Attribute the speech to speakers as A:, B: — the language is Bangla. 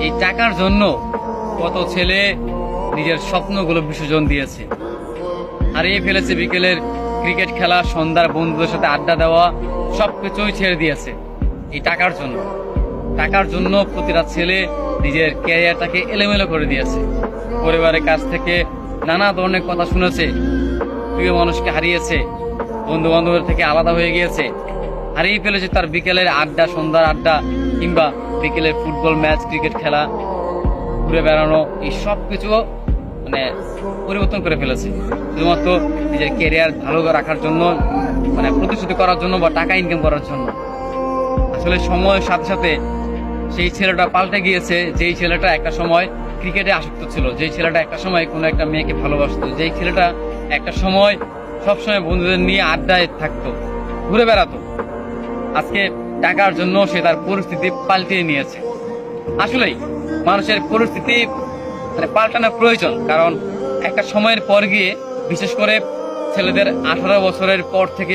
A: এই টাকার জন্য কত ছেলে নিজের স্বপ্নগুলো বিসর্জন দিয়েছে, হারিয়ে ফেলেছে বিকেলের ক্রিকেট খেলা, সন্ধ্যার বন্ধুদের সাথে আড্ডা দেওয়া, সবকিছুই ছেড়ে দিয়েছে এই টাকার জন্য। টাকার জন্য প্রতিটা ছেলে নিজের ক্যারিয়ারটাকে এলোমেলো করে দিয়েছে। পরিবারের কাছ থেকে নানা ধরনের কথা শুনেছে, প্রিয় মানুষকে হারিয়েছে, বন্ধু বান্ধবের থেকে আলাদা হয়ে গিয়েছে, হারিয়ে ফেলেছে তার বিকেলের আড্ডা, সন্ধ্যার আড্ডা, কিংবা বিকেলের ফুটবল ম্যাচ, ক্রিকেট খেলা, ঘুরে বেড়ানো, এই সব কিছু পরিবর্তন করে ফেলেছে শুধুমাত্র নিজের ক্যারিয়ার ভালো রাখার জন্য, প্রতিশ্রুতি করার জন্য বা টাকা ইনকাম করার জন্য। আসলে সময়ের সাথে সাথে সেই ছেলেটা পাল্টে গিয়েছে। যেই ছেলেটা একটা সময় ক্রিকেটে আসক্ত ছিল, যেই ছেলেটা একটা সময় কোনো একটা মেয়েকে ভালোবাসতো, যেই ছেলেটা একটা সময় সবসময় বন্ধুদের নিয়ে আড্ডায় থাকতো, ঘুরে বেড়াতো, আজকে টাকার জন্য সে তার পরিস্থিতি পাল্টিয়ে নিয়েছে। আসলেই মানুষের পরিস্থিতি পাল্টানো প্রয়োজন, কারণ একটা সময়ের পর গিয়ে, বিশেষ করে ছেলেদের 18 বছরের পর থেকে